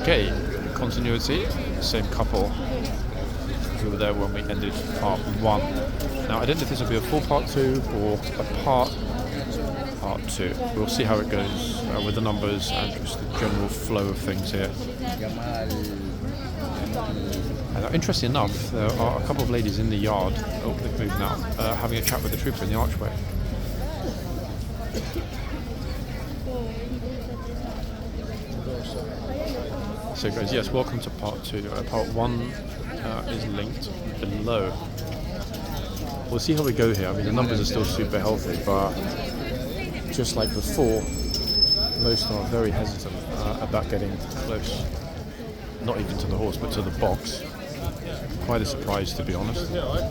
again, continuity, same couple who were there when we ended part 1. Now, I don't know if this will be a full part 2 or a part 2. We'll see how it goes with the numbers and just the general flow of things here. Interesting enough, there are a couple of ladies in the yard, oh, they've moved now, having a chat with the trooper in the archway. So guys, yes, welcome to part 2. Part 1 is linked below. We'll see how we go here. I mean, the numbers are still super healthy, but just like before, most are very hesitant about getting close. Not even to the horse, but to the box. Quite a surprise, to be honest. So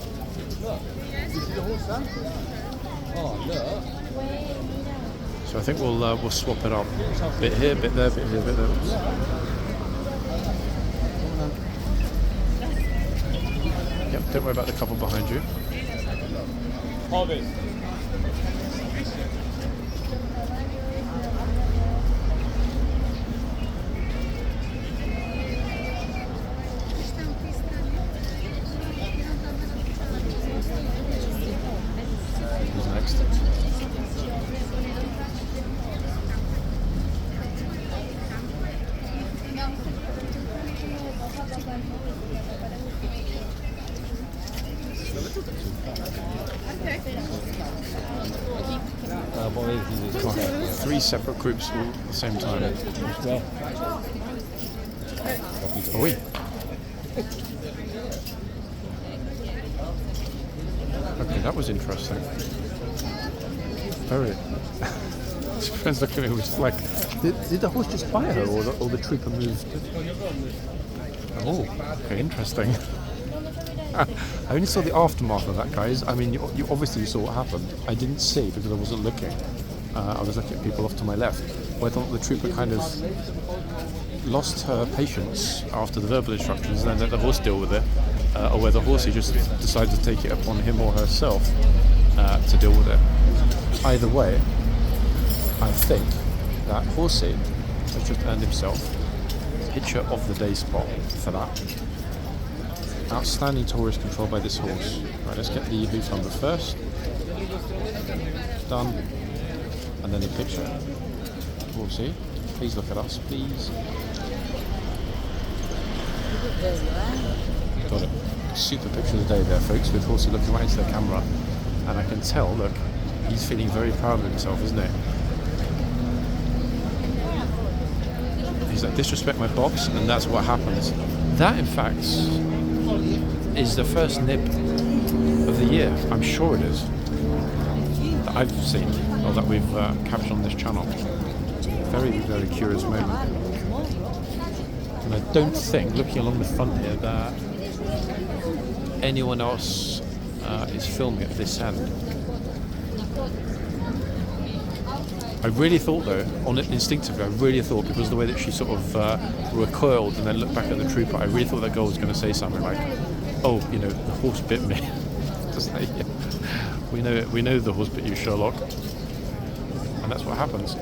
I think we'll swap it up. Bit here, bit there, bit here, bit there. Yep, don't worry about the couple behind you. Who's next? Three separate groups all at the same time. Oh, oui. Okay, that was interesting. Very. His friends looking at me was like, did the horse just buy her, or the trooper moved? Oh, okay, interesting. I only saw the aftermath of that, guys. I mean, you obviously saw what happened. I didn't see because I wasn't looking. I was looking at people off to my left. Where I thought the trooper kind of lost her patience after the verbal instructions and then let the horse deal with it. Or where the horsey just decided to take it upon him or herself to deal with it. Either way, I think that horsey has just earned himself Pitcher of the Day spot for that. Outstanding Taurus control by this horse. Right, let's get the hoof number first. Done. And then the picture. Horsey, please look at us, please. Got it. Super picture of the day there, folks, with Horsey looking right into the camera. And I can tell, look, he's feeling very proud of himself, isn't he? He's like, disrespect my box, and that's what happens. That, in fact, is the first nib of the year. I'm sure it is. That I've seen, or that we've captured on this channel. Very, very curious moment. And I don't think, looking along the front here, that anyone else is filming at this end. I really thought, though, on it instinctively, I really thought, because of the way that she sort of recoiled and then looked back at the trooper, I really thought that girl was going to say something like, "Oh, you know, the horse bit me." Just like, yeah. We know the horse bit you, Sherlock. And that's what happens.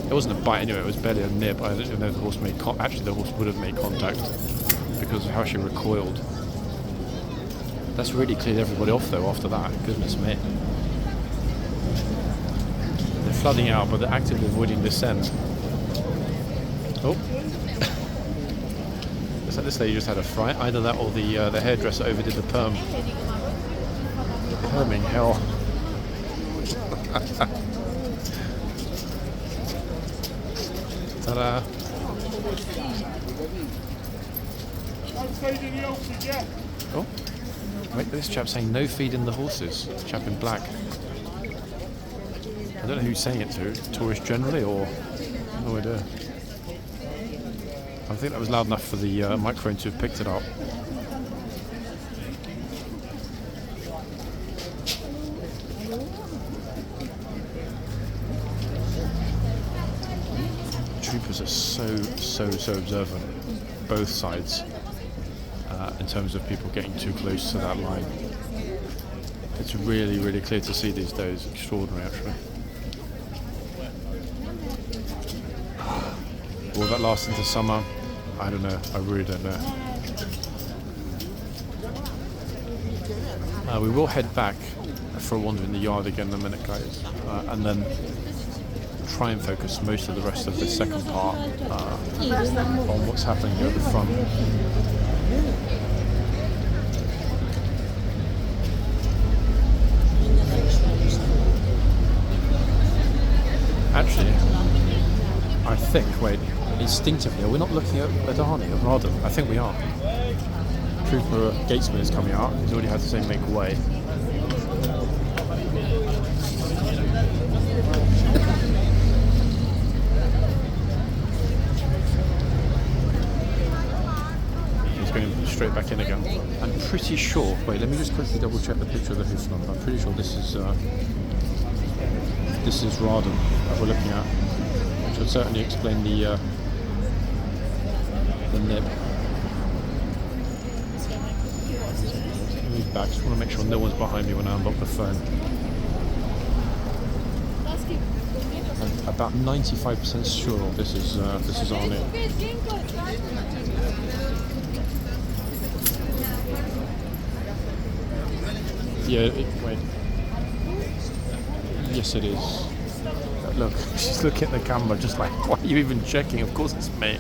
It wasn't a bite anyway; it was barely a nib. I don't even know if the horse made actually the horse would have made contact because of how she recoiled. That's really cleared everybody off, though. After that, goodness me. They're flooding out, but they're actively avoiding descent. Oh. Looks like this lady just had a fright. Either that or the hairdresser overdid the perm. The perming hell. Ta-da. Oh. Wait, this chap's saying no feeding the horses. Chap in black. I don't know who's saying it to. Tourists generally, or no idea. I think that was loud enough for the microphone to have picked it up. Troopers are so observant, both sides, in terms of people getting too close to that line. It's really, really clear to see these days. Extraordinary, actually. Will that last into summer? I don't know. I really don't know. We will head back for a wander in the yard again in a minute, guys, and then try and focus most of the rest of the second part on what's happening here at the front. Actually, I think, wait, instinctively, are we not looking at Arnie or Arden? I think we are. Trooper Gatesman is coming out. He's already had to say make way. He's going straight back in again. I'm pretty sure, wait, let me just quickly double check the picture of the hoof number. I'm pretty sure this is Raden that we're looking at, which would certainly explain the nib. Move back, just want to make sure no one's behind me when I unlock the phone. I'm about 95% sure this is Arnie. Yeah, wait. Yes, it is. Look, she's looking at the camera just like, why are you even checking? Of course it's me.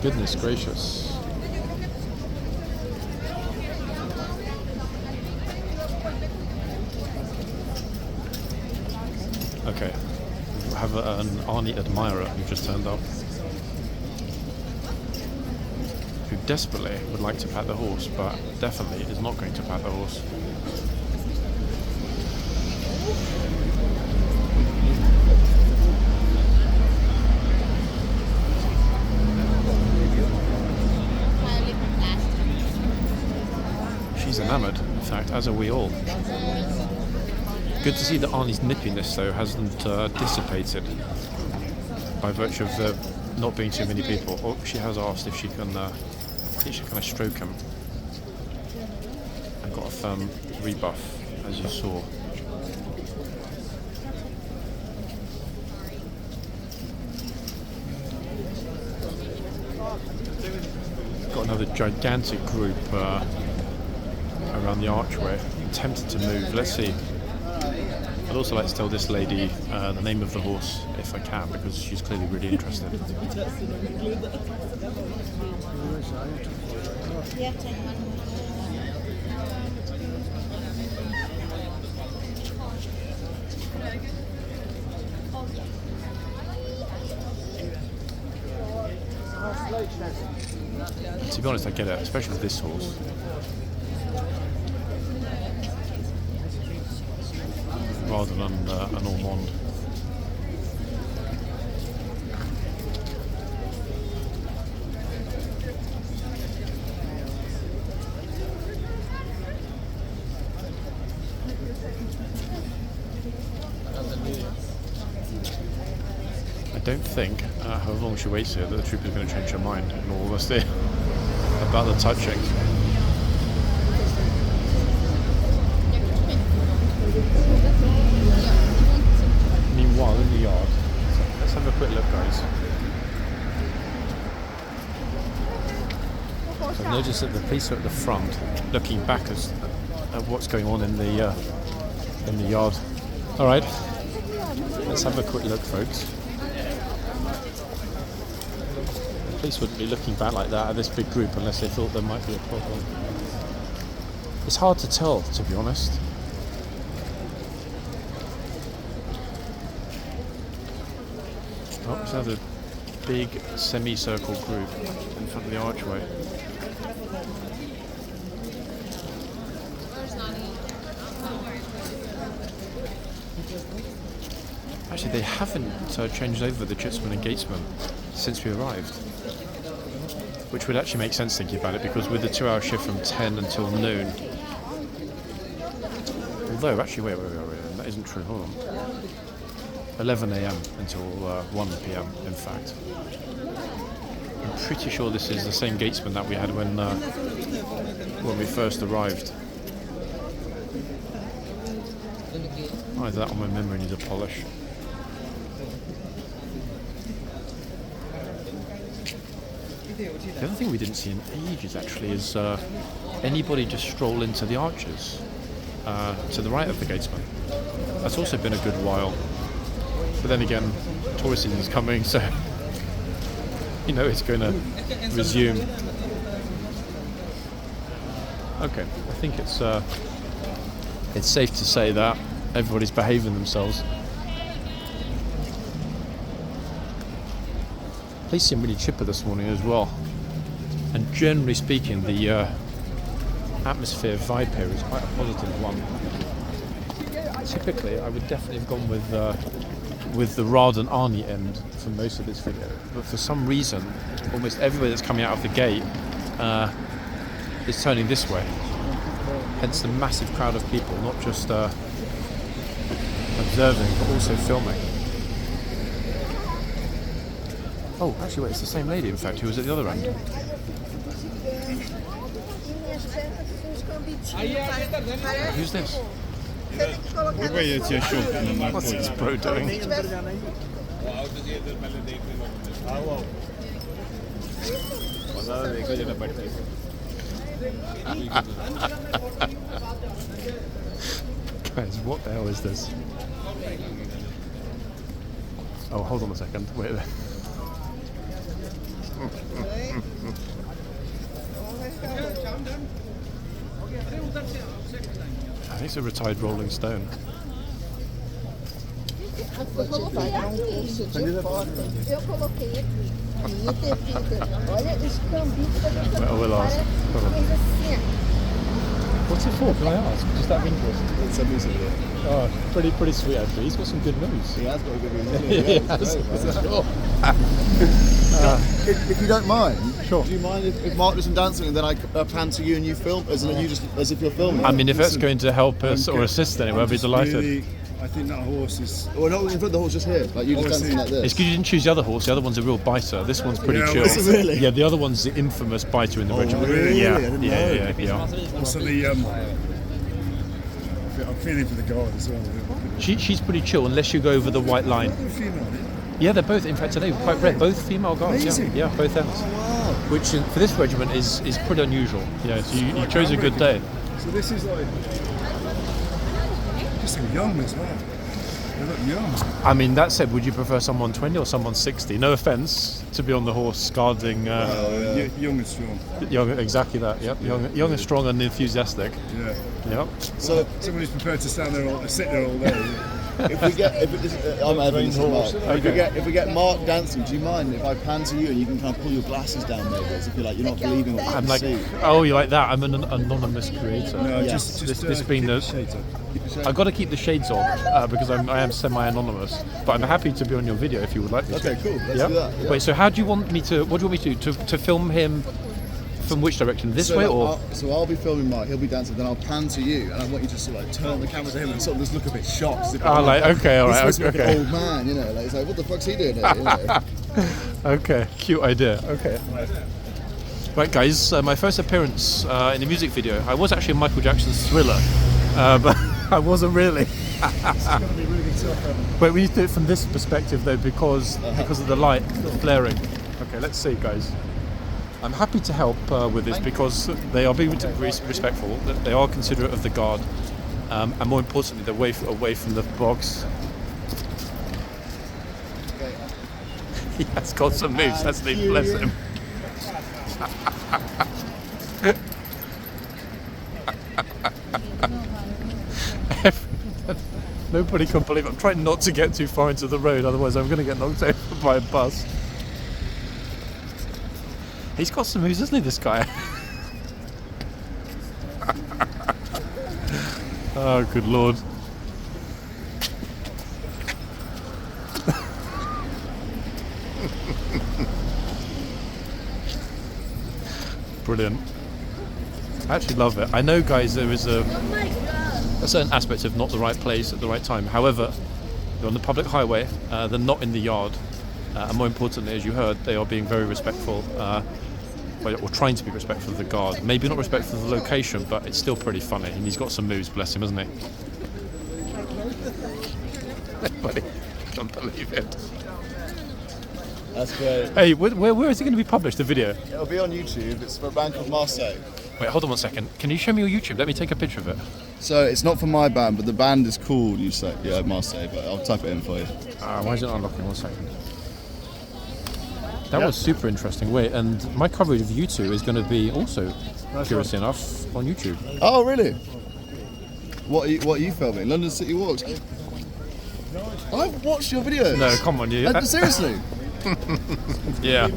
Goodness gracious. Okay, we have an Arnie admirer who just turned up, who desperately would like to pat the horse, but definitely is not going to pat the horse. She's enamoured, in fact, as are we all. Good to see that Arnie's nippiness, though, hasn't dissipated by virtue of there not being too many people. Oh, she has asked if she can kind of stroke him. And got a firm rebuff, as you saw. Got another gigantic group around the archway. I'm tempted to move. Let's see. I'd also like to tell this lady the name of the horse, if I can, because she's clearly really interested. To be honest, I get it, especially with this horse. Rather than an Ormond. I don't think, how long she waits here, that the trooper's going to change her mind, in all honesty, about the touching. Meanwhile, in the yard, let's have a quick look, guys. So I've noticed that the police are at the front, looking back at what's going on in the yard. All right, let's have a quick look, folks. The police wouldn't be looking back like that at this big group unless they thought there might be a problem. It's hard to tell, to be honest. Oh, there's another big semicircle group in front of the archway. Actually, they haven't changed over the Chitsman and Gatesman since we arrived. Which would actually make sense thinking about it, because with the 2-hour shift from 10 until noon. Although, actually, wait, that isn't true, hold on. 11 a.m. until 1 p.m. in fact. I'm pretty sure this is the same Gatesman that we had when we first arrived. Either that or my memory needs a polish. The other thing we didn't see in ages actually is anybody just stroll into the arches to the right of the gatesman. That's also been a good while. But then again, tourist season is coming, so you know it's going to resume. Okay, I think it's safe to say that everybody's behaving themselves. They seem really chipper this morning as well. And generally speaking, the atmosphere vibe here is quite a positive one. Typically, I would definitely have gone with the Rad and Arnie end for most of this video, but for some reason, almost everybody that's coming out of the gate is turning this way. Hence the massive crowd of people, not just observing, but also filming. Oh, actually, wait, it's the same lady, in fact, who was at the other end. Who's this? What's this bro doing? Guys, what the hell is this? Oh, hold on a second. Wait there. I think it's a retired Rolling Stone. Well, we'll ask. What's it for, can I ask? Just out of interest. It's a music video. Oh, pretty sweet actually. He's got some good moves. He has got a good music Sure. If you don't mind, Sure. do you mind if Mark does some dancing and then I pan to you and you film, as if you're filming? I mean, if that's going to help us or assist anyway, I'd be delighted. Really, I think that horse is... Well, not in front of the horse, just here. Like you just dancing like this. It's because you didn't choose the other horse. The other one's a real biter. This one's pretty chill. Is it really? Yeah, the other one's the infamous biter in the regiment. really? Yeah, I didn't know. yeah. Also the... I'm feeling for the guard as well. She's pretty chill unless you go over the white line. Female, Yeah, they're both, in fact, today quite rare. Both female guards. Amazing. Yeah, both ends. Wow. Which for this regiment is pretty unusual. Yeah, so you chose a good day. So this is like... Just so young as well. They look young. I mean, that said, would you prefer someone 20 or someone 60? No offence to be on the horse guarding Young and strong. young, exactly that. Yep, young and strong and enthusiastic. Yeah. Yep. So Someone who's prepared to stand there or sit there all day. if we get Mark dancing, do you mind if I pan to you and you can kind of pull your glasses down maybe, as if you're not believing what you I'm can like, see? oh, you like that? I'm an anonymous creator. No, Yeah. just This being keep the- shades on. I've got to keep the shades on because I am semi-anonymous. But I'm happy to be on your video if you would like me to. Okay, cool. Let's do that. Yeah. Wait, so how do you want me to? What do you want me to film him? From which direction? This way or? I'll be filming Mark, he'll be dancing, then I'll pan to you, and I want you to sort of like turn the camera to him and sort of just look a bit shocked. As if Oh, like, okay, all right, he's supposed to be like okay. an old man, you know, like it's like, what the fuck's he doing here? You know? Okay, cute idea. Okay. Right, guys, my first appearance in a music video. I was actually in Michael Jackson's Thriller, but I wasn't really. It's going to be really tough. But we need to do it from this perspective though, because of the light flaring. Okay, let's see, guys. I'm happy to help with this because they are being respectful. They are considerate of the guard, and more importantly, they're away from the box. He has got some moves, hasn't he? Bless him. Nobody can believe it. I'm trying not to get too far into the road, otherwise I'm going to get knocked over by a bus. He's got some moves, hasn't he, this guy? Oh, good lord. Brilliant. I actually love it. I know, guys, there is a certain aspect of not the right place at the right time. However, they're on the public highway, they're not in the yard, and more importantly, as you heard, they are being very respectful, or trying to be respectful of the guard. Maybe not respectful of the location, but it's still pretty funny, and he's got some moves, bless him, hasn't he? Buddy, can't believe it. That's great. Hey, where is it going to be published, the video? It'll be on YouTube. It's for a band called Marseille. Wait, hold on 1 second. Can you show me your YouTube? Let me take a picture of it. So it's not for my band, but the band is called Marseille. But I'll type it in for you. Why is it not unlocking? 1 second. That was super interesting. Wait, and my coverage of you two is going to be also, curiously enough, on YouTube. Oh, really? What are you filming? London City Walks. I've watched your videos. No, come on, you. Seriously? Yeah.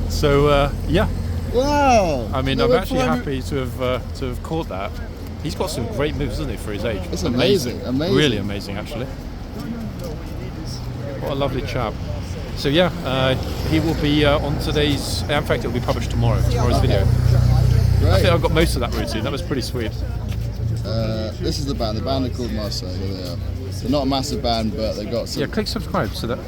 So, yeah. Wow. I mean, I'm actually happy to have caught that. He's got some great moves, hasn't he, for his age? It's amazing. Really amazing, actually. What a lovely chap. So yeah, he will be on today's. In fact, it will be published tomorrow's video. Great. I think I got most of that routine. That was pretty sweet. This is the band. The band are called Marseille. Here they are. They're not a massive band, but they've got some. Yeah, click subscribe so that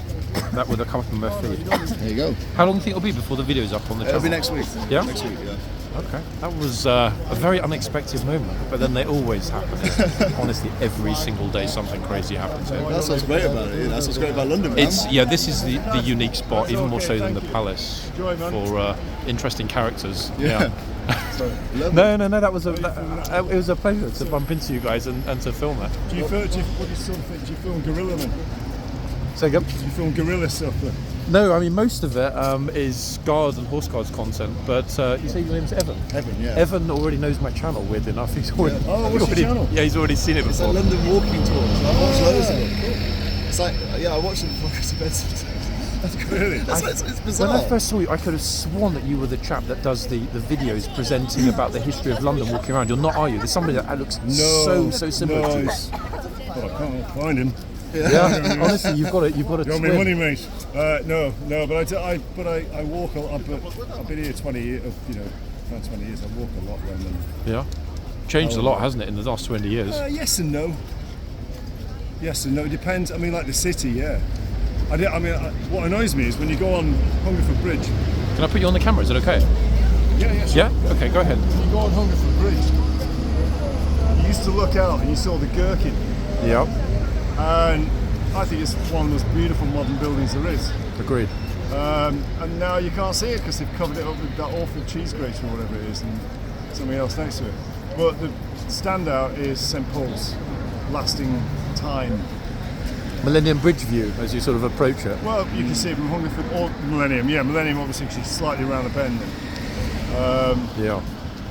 will come up on my feed. There you go. How long do you think it'll be before the video's up on the channel? It'll be next week. Yeah? Next week, yeah. Okay. That was a very unexpected moment, but then they always happen. Honestly, every single day something crazy happens here. That's what's great about it. That's what's great about London, man. This is the unique spot, even more so than the Palace, for interesting characters. Yeah. No, that was it was a pleasure to bump into you guys and to film it. Do you film guerrilla then? Say again? Do you film guerrilla stuff then? No, I mean most of it is guard and horse guards content, but you say your name's Evan? Evan, yeah. Evan already knows my channel, weirdly enough. He's already, Oh, what's your channel? Yeah, he's already seen it It's before. like London walking tours. I watch loads of them. It's like, I watch them before I go to bed sometimes. That's Really? It's bizarre. When I first saw you, I could have sworn that you were the chap that does the videos presenting about the history of London walking around. You're not, are you? There's somebody that looks so similar to you. Nice. Oh, I can't find him. Yeah, honestly, you've got a You want twin. me money, mate? No, but I walk a lot. I've been here 20 years. Around 20 years. I walk a lot around London. Yeah, changed a lot, hasn't it, in the last 20 years? Yes and no. Yes and no. It depends. I mean, like the city, yeah. What annoys me is when you go on Hungerford Bridge. Can I put you on the camera? Is it okay? Yeah. Yeah. Okay, go ahead. When you go on Hungerford Bridge, you used to look out and you saw the Gherkin. Yeah. And I think it's one of the most beautiful modern buildings there is. Agreed. And now you can't see it because they've covered it up with that awful cheese grate or whatever it is and something else next to it. But the standout is St Paul's, lasting time. Millennium Bridge view as you sort of approach it. Well, you can see it from Hungerford or Millennium. Yeah, Millennium obviously because it's slightly around the bend. Yeah.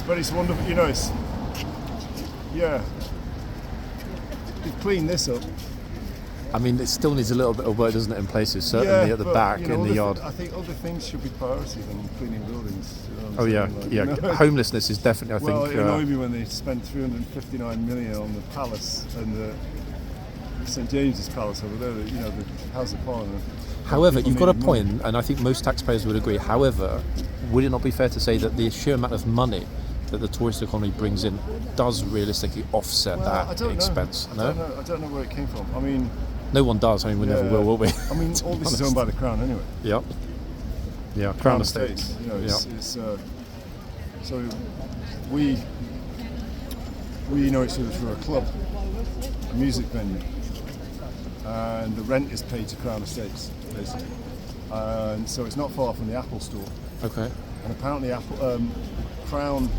But it's wonderful, yeah. They've cleaned this up. I mean, it still needs a little bit of work, doesn't it, in places, certainly at the back, in the yard. I think other things should be priority than cleaning buildings. Oh yeah, homelessness is definitely, I think... Well, it annoyed me when they spent 359 million on the palace and the St James's Palace over there, the House of Parliament. However, you've got a point, and I think most taxpayers would agree. However, would it not be fair to say that the sheer amount of money that the tourist economy brings in does realistically offset that expense? I don't know where it came from. I mean... No one does. I mean, we never will we? I mean, all this is owned by the Crown anyway. Yep. Yeah, Crown Estate. So we know each other through a club, a music venue, and the rent is paid to Crown Estates, basically. And so it's not far from the Apple store. Okay. And apparently, Crown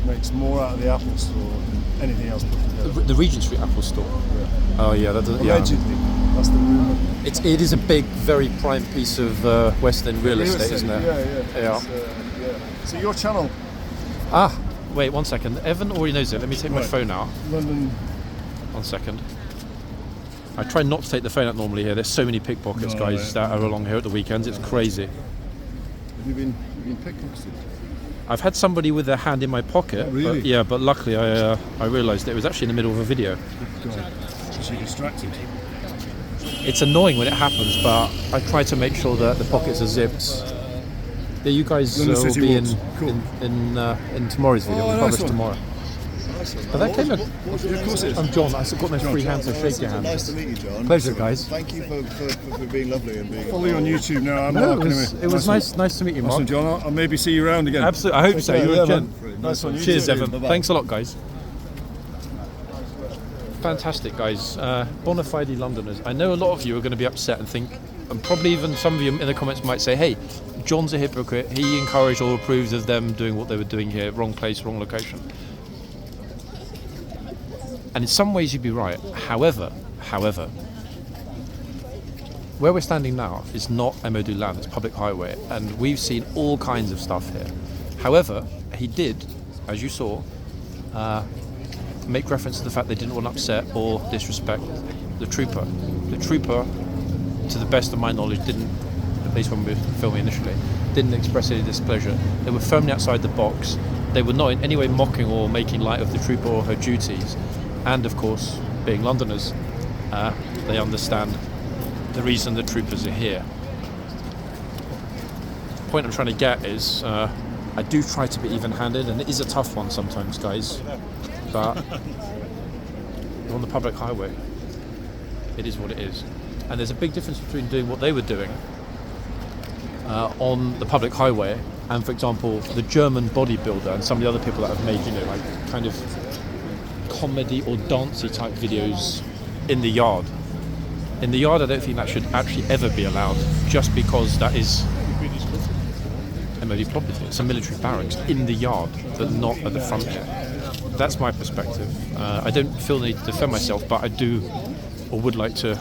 makes more out of the Apple store than anything else put together. The Regent Street Apple store. Yeah. Oh yeah, that doesn't. Allegedly, that's the rumour. It is a big, very prime piece of West End real estate, isn't it? Yeah. So your channel. Wait 1 second. Evan already knows it. Let me take my phone out. London. 1 second. I try not to take the phone out normally here. There's so many pickpockets, guys, that are along here at the weekends. It's crazy. Have you been pickpocketed? I've had somebody with their hand in my pocket. Oh, really? But luckily I realised it was actually in the middle of a video. Because you're distracted. It's annoying when it happens, but I try to make sure that the pockets are zipped. Yeah, you guys will be in tomorrow's video. We'll publish tomorrow. But that came. Of course it is. I'm John. I've got my free hands, so shake your hands. Nice to meet you, John. Pleasure, guys. Thank you for being lovely and being. Follow you on YouTube now. It was nice to meet you, Mark. Awesome, John. I'll maybe see you around again. Absolutely. I hope so. You're a gent. Nice one. Cheers, too. Evan. Bye-bye. Thanks a lot, guys. Fantastic, guys. Bona fide Londoners. I know a lot of you are going to be upset and think, And probably even some of you in the comments might say, hey, John's a hypocrite. He encouraged or approved of them doing what they were doing here. Wrong place, wrong location. And in some ways you'd be right. However, where we're standing now is not MOD land, it's public highway, and we've seen all kinds of stuff here. However, he did, as you saw, make reference to the fact they didn't want to upset or disrespect the trooper. The trooper, to the best of my knowledge, didn't, at least when we were filming initially, didn't express any displeasure. They were firmly outside the box. They were not in any way mocking or making light of the trooper or her duties. And of course, being Londoners, they understand the reason the troopers are here. The point I'm trying to get is, I do try to be even-handed, and it is a tough one sometimes, guys, but you're on the public highway. It is what it is. And there's a big difference between doing what they were doing on the public highway and, for example, the German bodybuilder and some of the other people that have made, you know, like kind of comedy or dancey type videos in the yard. In the yard, I don't think that should actually ever be allowed, just because that is MOD property. It's a military barracks in the yard, but not at the front here. That's my perspective. I don't feel the need to defend myself, but I do, or would like to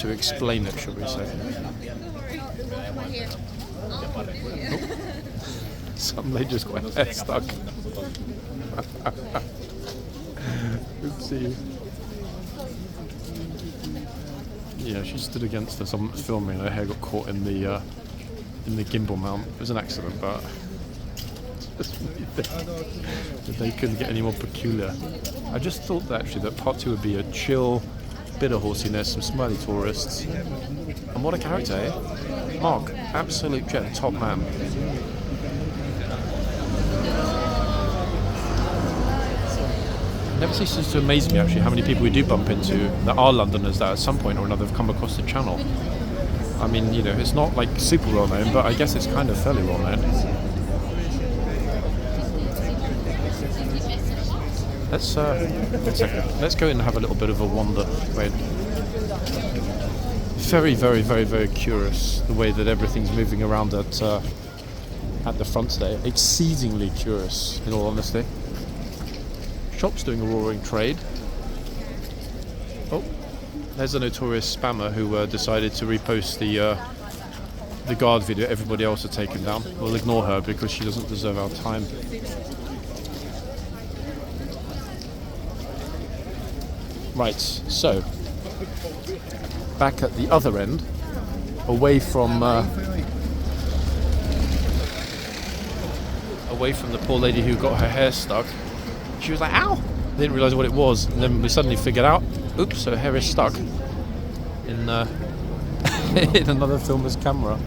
explain it, shall we say. Oh. Some lady just got her hair stuck. Oopsie. Yeah, she stood against her. Someone was filming, and her hair got caught in the gimbal mount. It was an accident, but they couldn't get any more peculiar. I just thought that actually that part 2 would be a chill, bit of horsiness, some smiley tourists, and what a character, eh? Mark, absolute jet, top man. It never ceases to amaze me actually how many people we do bump into that are Londoners that at some point or another have come across the channel. I mean, you know, it's not like super well known, but I guess it's kind of fairly well known. Let's go in and have a little bit of a wander. Wait. Very, very, very, very curious the way that everything's moving around at the front today. Exceedingly curious, in all honesty. Shop's doing a roaring trade. Oh, there's a notorious spammer who decided to repost the guard video everybody else had taken down. We'll ignore her because she doesn't deserve our time. Right, so back at the other end, away from the poor lady who got her hair stuck. She was like, ow! Didn't realise what it was, and then we suddenly figured out, oops, her hair is stuck in in another filmer's camera.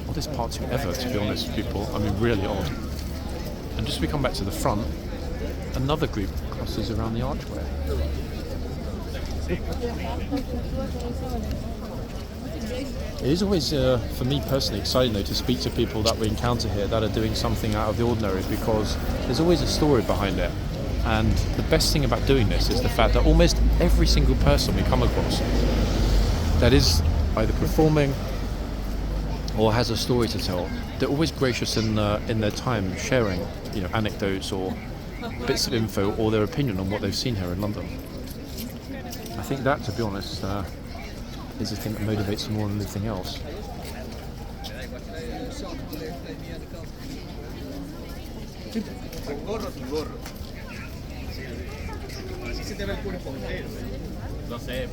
Oddest part 2 ever, to be honest with people. I mean, really odd. And just as we come back to the front, another group crosses around the archway. It is always, for me personally, exciting though to speak to people that we encounter here that are doing something out of the ordinary, because there's always a story behind it. And the best thing about doing this is the fact that almost every single person we come across that is either performing or has a story to tell, they're always gracious in their time sharing, you know, anecdotes or bits of info or their opinion on what they've seen here in London. I think that, to be honest, is the thing that motivates them more than anything else. No sé,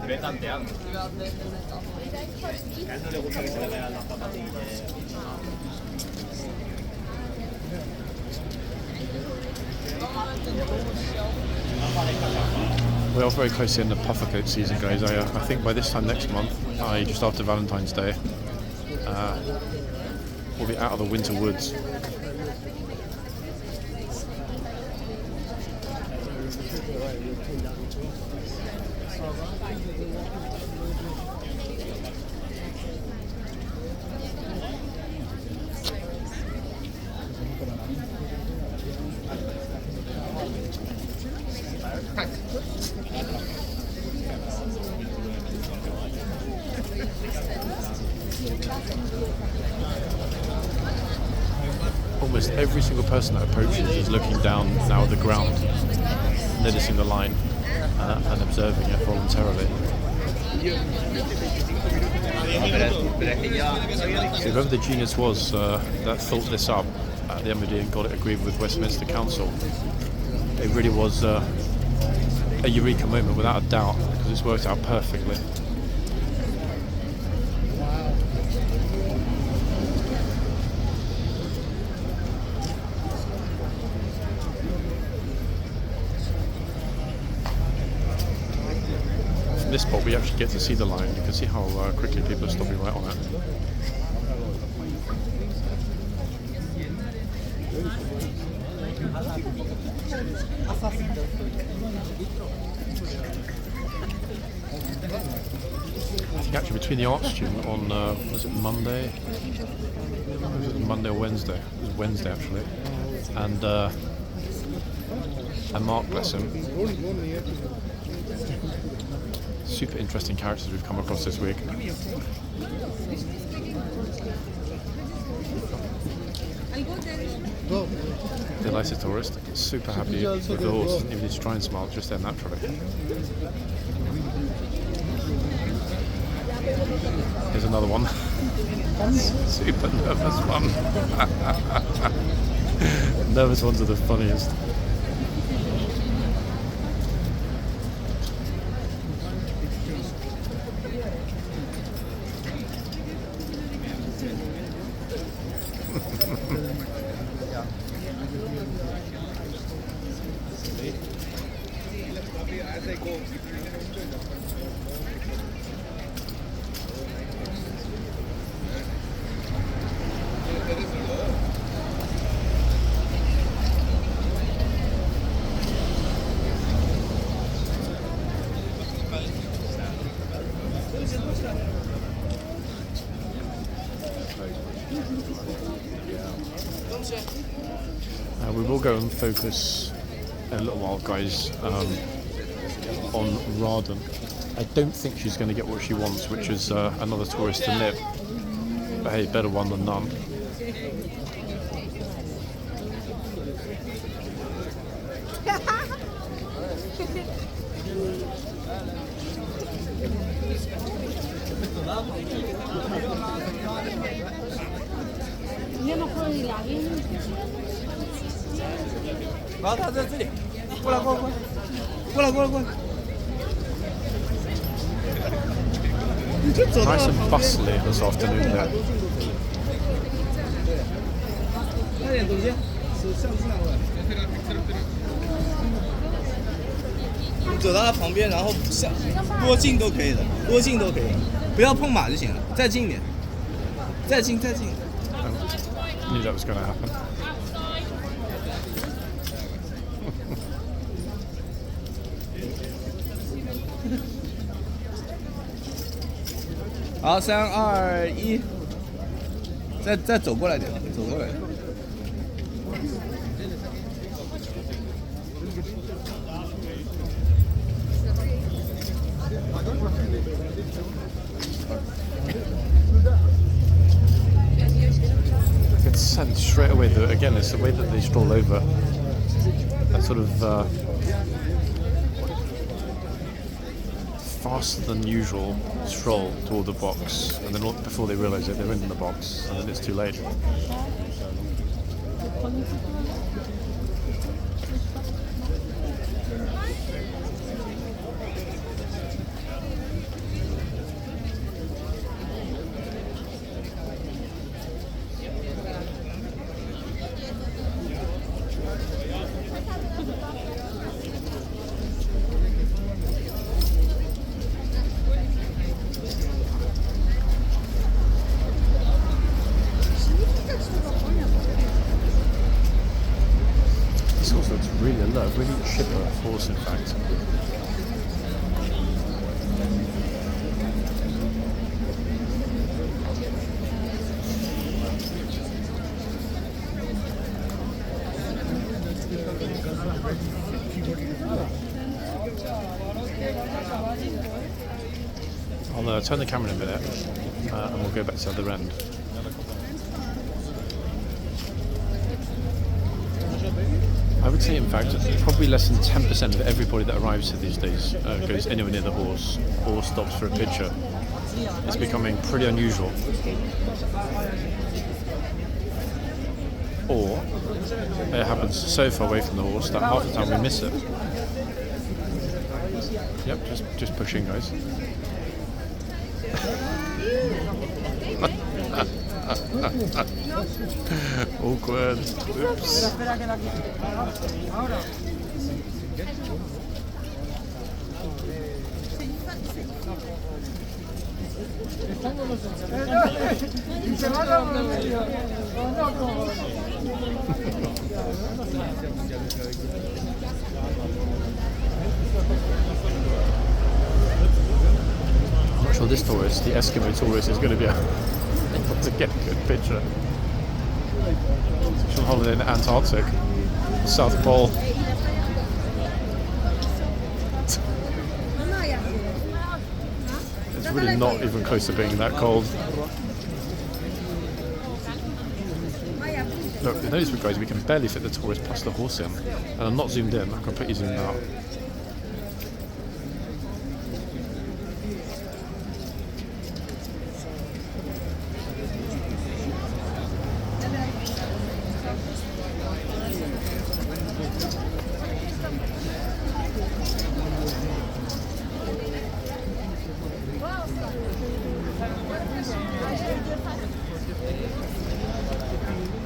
ve tanteando. A él no le gusta que se le vean las zapatillas. We are very close to the end of puffercoat season, guys. I think by this time next month, just after Valentine's Day, we'll be out of the winter woods. Almost every single person that approaches is looking down now at the ground, noticing the line and observing it voluntarily. So whoever the genius was that thought this up at the MOD and got it agreed with Westminster Council, it really was a eureka moment without a doubt, because it's worked out perfectly. From this spot we actually get to see the line. You can see how quickly people are stopping right on it. I think actually between the art student on, was it Monday? Was it Monday or Wednesday? It was Wednesday actually. And Mark, bless him. Super interesting characters we've come across this week. Delighted tourist, super happy with the horse, doesn't even need to try and smile, just there naturally. Here's another one. Super nervous one. Nervous ones are the funniest. We will go and focus in a little while, guys, on Raden. I don't think she's going to get what she wants, which is another tourist to nip. But hey, better one than none. Nice and bustly this afternoon there. 你走到他旁边，然后多近都可以的，多近都可以，不要碰马就行了。再近一点，再近。I knew that was going to happen. 好，3、2、1，再走过来点，走过来。I could sense straight away that, again, it's the way that they stroll over. That sort of faster than usual stroll toward the box, and then before they realise it, they're in the box, and then it's too late. This horse looks really alert, really chipper horse in fact. I'll turn the camera in a minute and we'll go back to the other end. I would say, in fact, probably less than 10% of everybody that arrives here these days goes anywhere near the horse or stops for a picture. It's becoming pretty unusual. Or it happens so far away from the horse that half the time we miss it. Yep, just pushing, guys. Awkward. Oops. I'm not sure this tourist, the Eskimo tourist, is going to be able to get a good picture. She's on holiday in the Antarctic, the South Pole. It's really not even close to being that cold. Look, those guys, we can barely fit the tourist plus the horse in. And I'm not zoomed in, I'm completely zoomed out.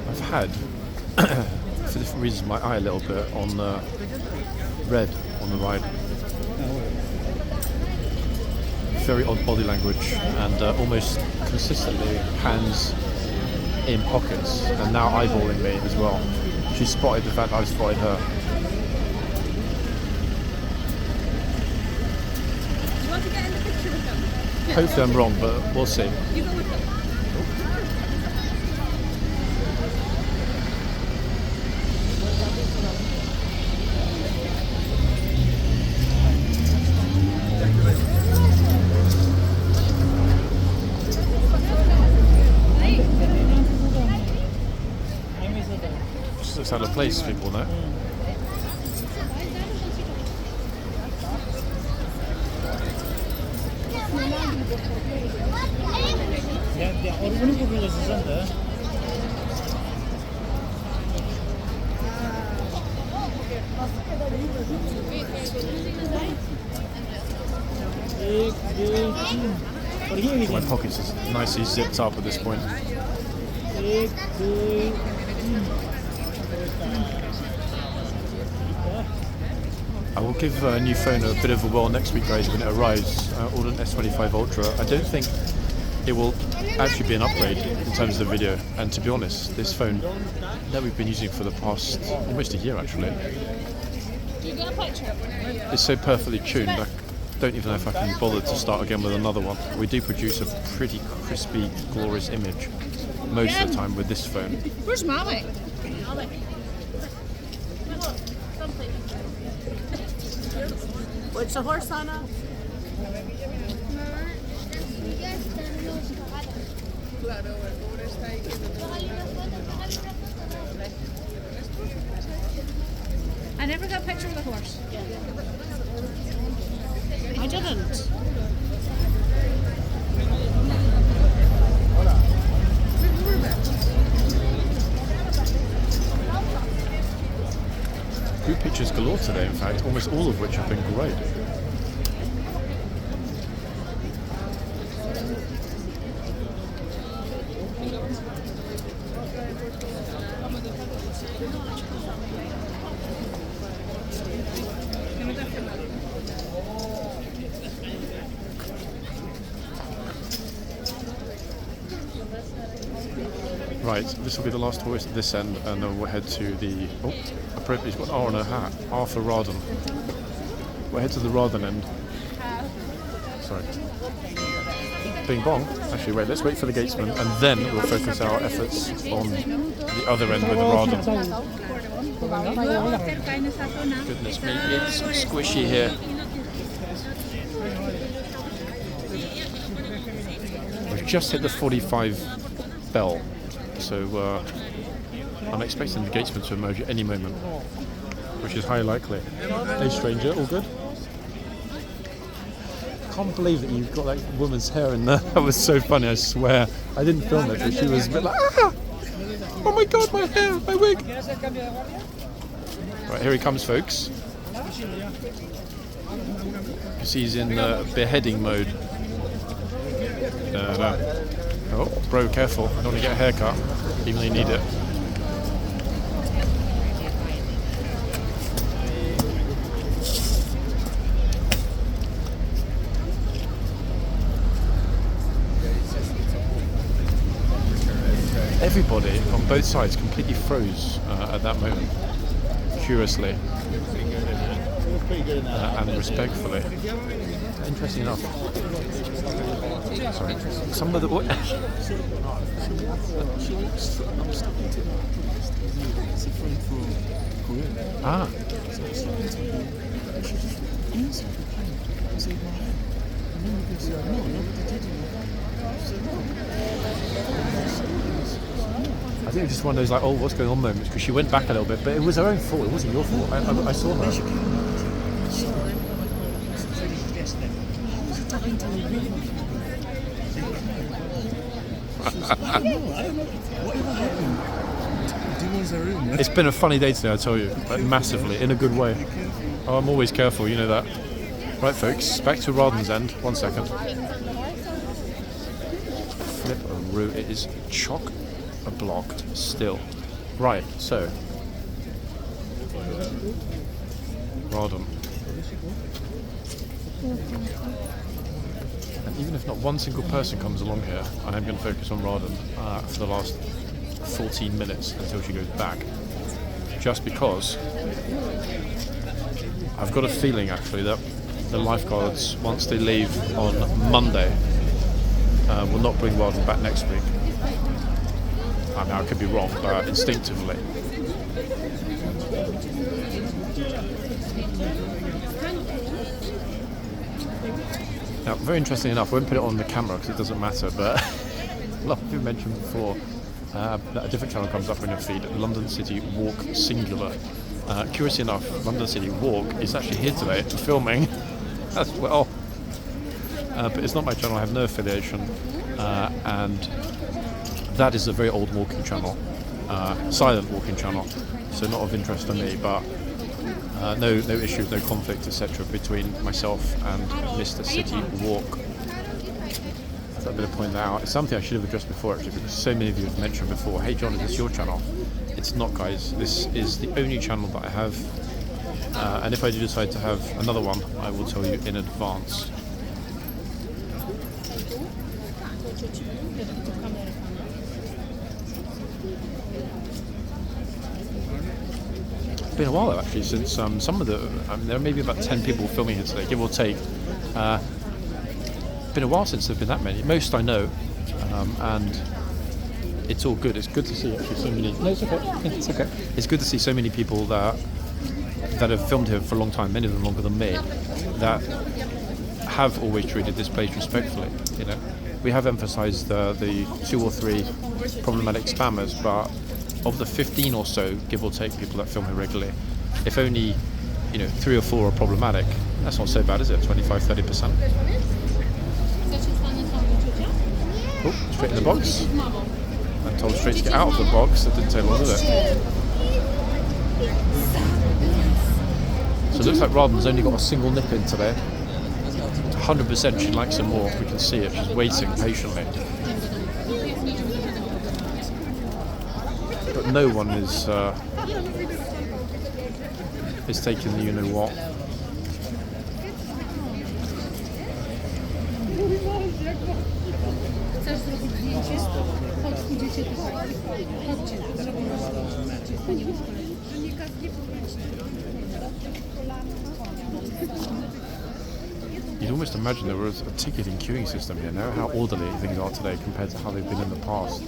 I've had, for different reasons, my eye a little bit on red on the ride. Very odd body language and almost consistently hands in pockets and now eyeballing me as well. She spotted the fact I spotted her. Do you want to get in the picture with them? Hopefully I'm wrong, but we'll see. You go with them. Just looks out of place, people know. My pockets is nicely zipped up at this point. I will give a new phone a bit of a whirl next week, guys, when it arrives. Ordered an S25 Ultra. I don't think it will actually be an upgrade in terms of the video. And to be honest, this phone that we've been using for the past almost a year actually, it's so perfectly tuned. I don't even know if I can be bothered to start again with another one. We do produce a pretty crispy, glorious image most of the time with this phone. Where's Molly? What's the horse on us? I never got a picture of the horse. I didn't. Group pictures galore today, in fact, almost all of which have been great. Right, this will be the last horse at this end, and then we'll head to the... Oh, appropriately, he's got an R on her hat. Arthur Rawdon. We'll head to the Rawdon end. Sorry. Bing bong. Actually, wait, let's wait for the gatesman, and then we'll focus our efforts on the other end with the Rawdon. Goodness me, it's squishy here. just hit the 45 bell, so I'm expecting the gatesman to emerge at any moment, which is highly likely. Hey stranger, all good? I can't believe that you've got that woman's hair in there. That was so funny, I swear. I didn't film it, but she was a bit like, ah! Oh my god, my hair, my wig! Right, here he comes, folks. Because he's in beheading mode. Oh, bro, careful. I don't want to get a haircut, even though you need it. Everybody on both sides completely froze at that moment, curiously and respectfully. Interesting enough. Sorry. Some of the... Ah. I think it was just one of those like, oh, what's going on moments, because she went back a little bit, but it was her own fault, it wasn't your fault. I saw her. It's been a funny day today, I tell you, like, massively, in a good way. Oh, I'm always careful, you know that. Right, folks, back to Rawdon's End. 1 second. Flip a route. It is chock a block still. Right, so Rawdon. And even if not one single person comes along here, I am going to focus on Rawdon for the last 14 minutes until she goes back. Just because I've got a feeling actually that the lifeguards, once they leave on Monday, will not bring Rawdon back next week. I mean, I could be wrong, but instinctively. Now, very interesting enough, I won't put it on the camera because it doesn't matter, but like we mentioned before, that a different channel comes up in your feed, London City Walk Singular. Curiously enough, London City Walk is actually here today filming as well. But it's not my channel, I have no affiliation, and that is a very old walking channel, silent walking channel, so not of interest to me, but no issues, no conflict, etc. between myself and Mr. City Walk. So I'm going to point that out. It's something I should have addressed before actually, because so many of you have mentioned before, hey John, is this your channel? It's not, guys. This is the only channel that I have, and if I do decide to have another one, I will tell you in advance. It's been a while though, actually, since some of the, there are maybe about 10 people filming here today, give or take. Been a while since there've been that many. Most I know, and it's all good. It's good to see actually so many. No, it's okay. It's okay. It's good to see so many people that have filmed here for a long time, many of them longer than me, that have always treated this place respectfully. You know, we have emphasised the 2 or 3 problematic spammers, but of the 15 or so, give or take, people that film here regularly, if only 3 or 4 are problematic, that's not so bad, is it? 25-30%. Oh, straight in the box. I'm told straight to get out of the box. That didn't take long, did it? So it looks like Rawdon's only got a single nip in today. 100% she likes some more. We can see it. She's waiting patiently. But no one is taking the you-know-what. You'd almost imagine there was a ticketing queuing system here now, how orderly things are today compared to how they've been in the past.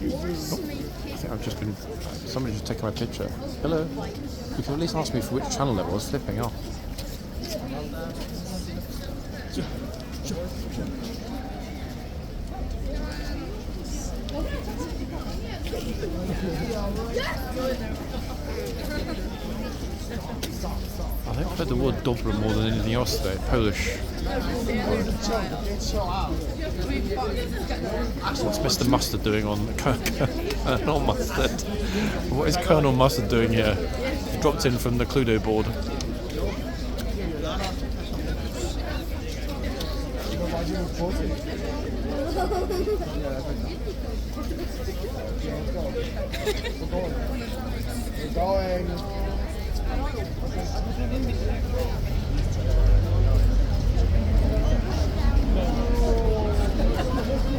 Oh, I think I've just been... Somebody just taken my picture. Hello. You can at least ask me for which channel it was. Flipping off. I think I've heard the word dobra more than anything else today. Polish. What's Mr. Mustard doing on Colonel Mustard? What is Colonel Mustard doing here? He dropped in from the Cluedo board.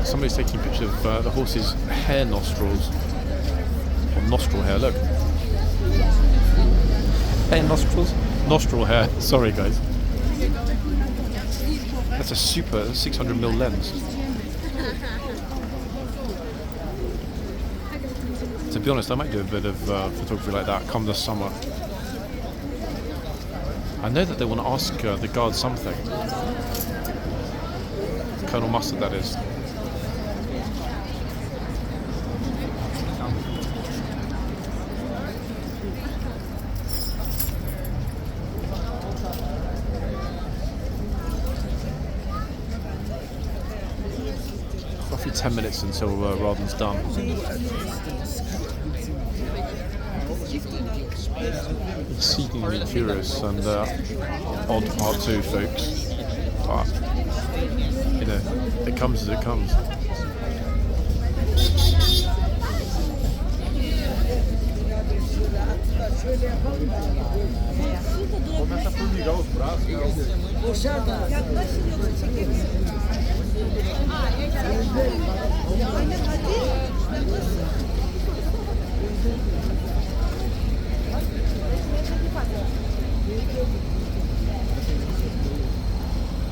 Somebody's taking a picture of the horse's hair nostrils. Or nostril hair, look. Hair nostrils? Nostril hair, sorry guys. That's a super 600mm lens. To be honest, I might do a bit of photography like that come this summer. I know that they want to ask the guard something. Colonel Mustard, that is. Roughly 10 minutes until Rawdon's done. Exceedingly curious and odd part 2, folks. But, you know, it comes as it comes.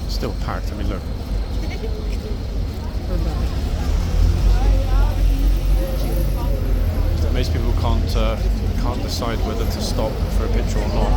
Still packed, I mean look. Most people can't decide whether to stop for a picture or not.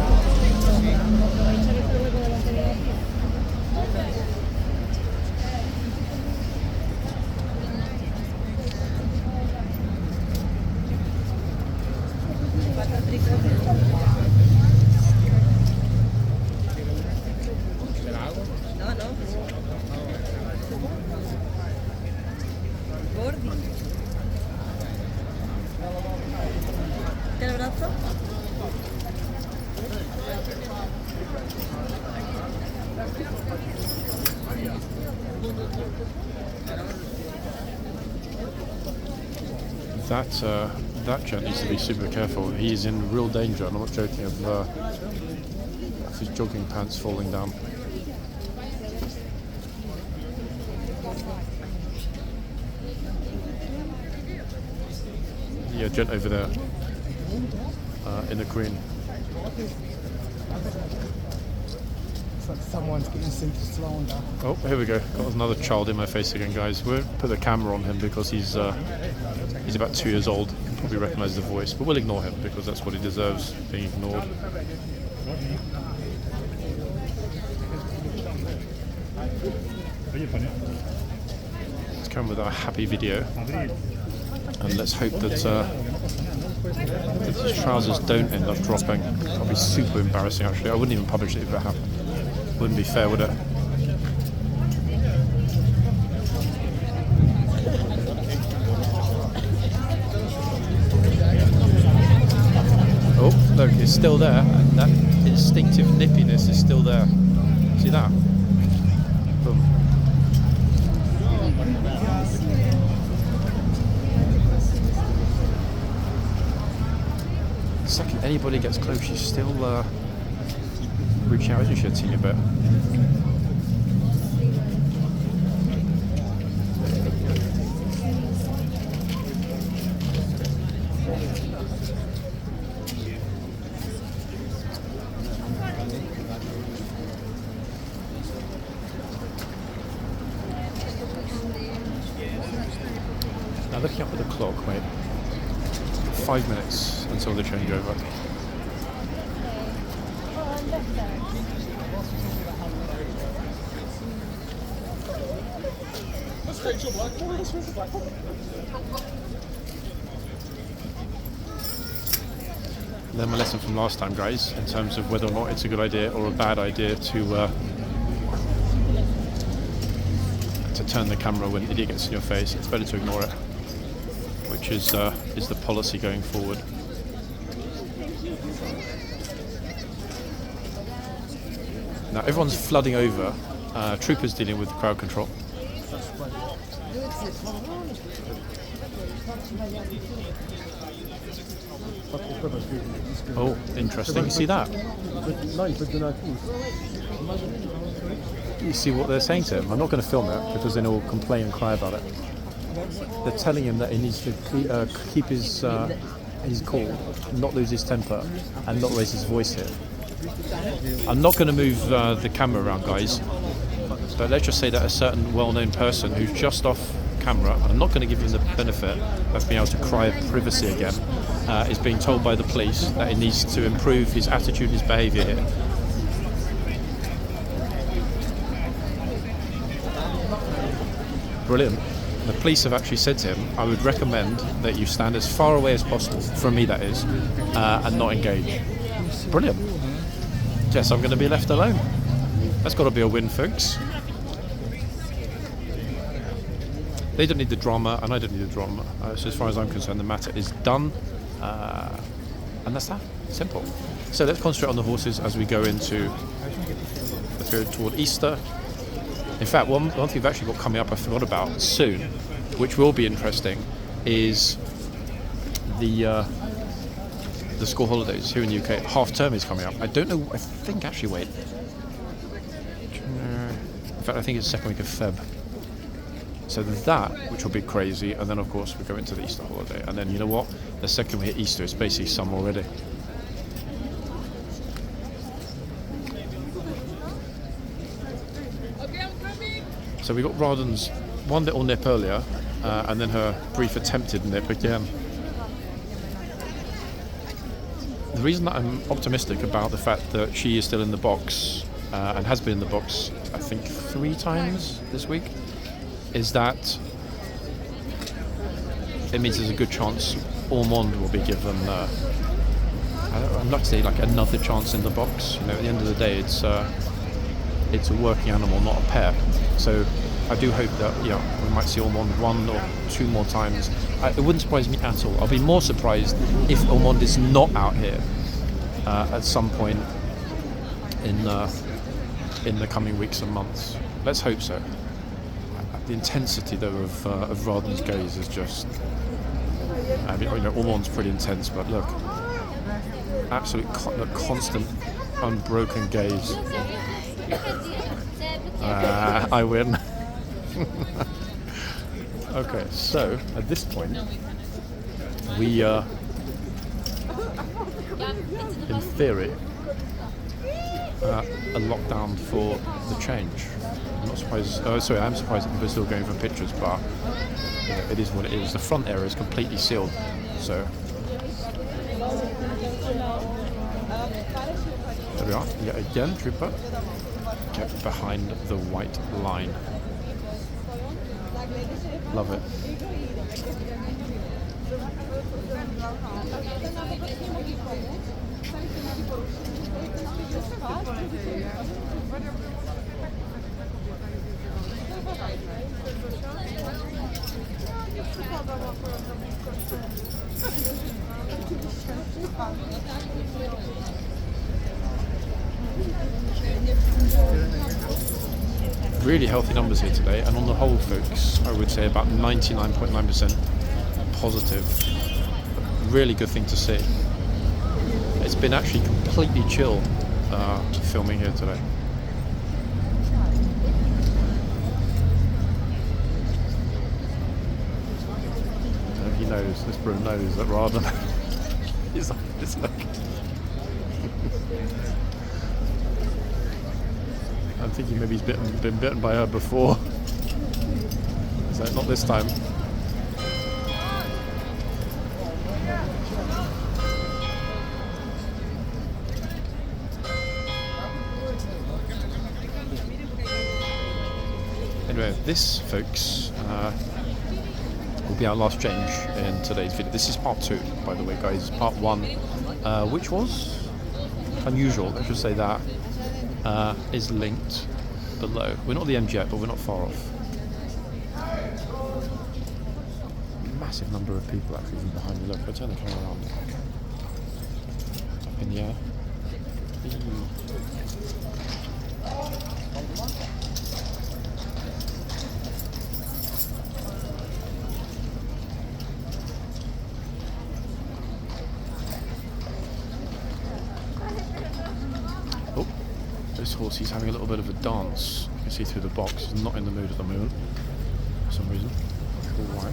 That gent needs to be super careful. He's in real danger, and I'm not joking, of his jogging pants falling down. Yeah, gent over there in the green. Someone's getting simply slander. Oh, here we go. Got another child in my face again, guys. We'll put the camera on him because he's about 2 years old. You can probably recognise the voice, but we'll ignore him because that's what he deserves, being ignored. Let's come with our happy video, and let's hope that his trousers don't end up dropping. That'll be super embarrassing, actually. I wouldn't even publish it if it happened. Wouldn't be fair, would it? Oh, look, it's still there. And that instinctive nippiness is still there. See that? Boom. The second anybody gets close, she's still reaching out, isn't she, a teeny bit? Now looking up at the clock, wait, 5 minutes until the changeover. Learn my lesson from last time, guys, in terms of whether or not it's a good idea or a bad idea to turn the camera when an idiot gets in your face. It's better to ignore it, which is the policy going forward. Now everyone's flooding over. Troopers dealing with crowd control. Oh, interesting. You see that? You see what they're saying to him? I'm not going to film it because then he'll complain and cry about it. They're telling him that he needs to keep his cool, not lose his temper, and not raise his voice here. I'm not going to move the camera around, guys, but let's just say that a certain well-known person who's just off camera, I'm not going to give him the benefit of being able to cry privacy again, is being told by the police that he needs to improve his attitude and his behaviour here. Brilliant. The police have actually said to him, I would recommend that you stand as far away as possible, from me that is, and not engage. Brilliant. Guess I'm going to be left alone. That's got to be a win, folks. They don't need the drama, and I don't need the drama. So as far as I'm concerned, the matter is done. And that's that. Simple. So let's concentrate on the horses as we go into the period toward Easter. In fact, one thing we've actually got coming up I forgot about soon, which will be interesting, is the school holidays here in the UK. Half term is coming up. I don't know. I think actually, wait. In fact, I think it's the second week of Feb. So there's that, which will be crazy, and then of course we go into the Easter holiday, and then you know what? The second we hit Easter, it's basically summer already. So we got Rawdon's one little nip earlier, and then her brief attempted nip again. The reason that I'm optimistic about the fact that she is still in the box, and has been in the box, I think 3 times this week, is that it means there's a good chance Ormond will be given, I'm not to say like another chance in the box. You know, at the end of the day, it's a working animal, not a pair. So I do hope that we might see Ormond 1 or 2 more times. It wouldn't surprise me at all. I'll be more surprised if Ormond is not out here at some point in the coming weeks and months. Let's hope so. The intensity though of Rawdon's gaze is just, I mean, Ormond's pretty intense, but look, absolute constant, unbroken gaze. I win. Okay, so at this point, we in theory a lockdown for the change. I'm not surprised. Sorry, I'm surprised that people are still going for pictures, but it is what it is. The front area is completely sealed, so there we are. Yet again, trooper kept behind the white line. Love it. Really healthy numbers here today, and on the whole, folks, I would say about 99.9% positive. Really good thing to see. It's been actually completely chill filming here today. He knows, this broom knows that Rawdon is on his leg. I'm thinking maybe he's been bitten by her before. So not this time. Anyway, anyway, this, folks, will be our last change in today's video. This is part 2, by the way, guys. Part 1, which was unusual, let's just say that, is linked below. We're not at the end yet, but we're not far off. Massive number of people actually from behind me. Look, I'll turn the camera around. Up in the air. Oh, this horse, he's having a little bit of a dance. You can see through the box. He's not in the mood at the moment for some reason. Not sure why.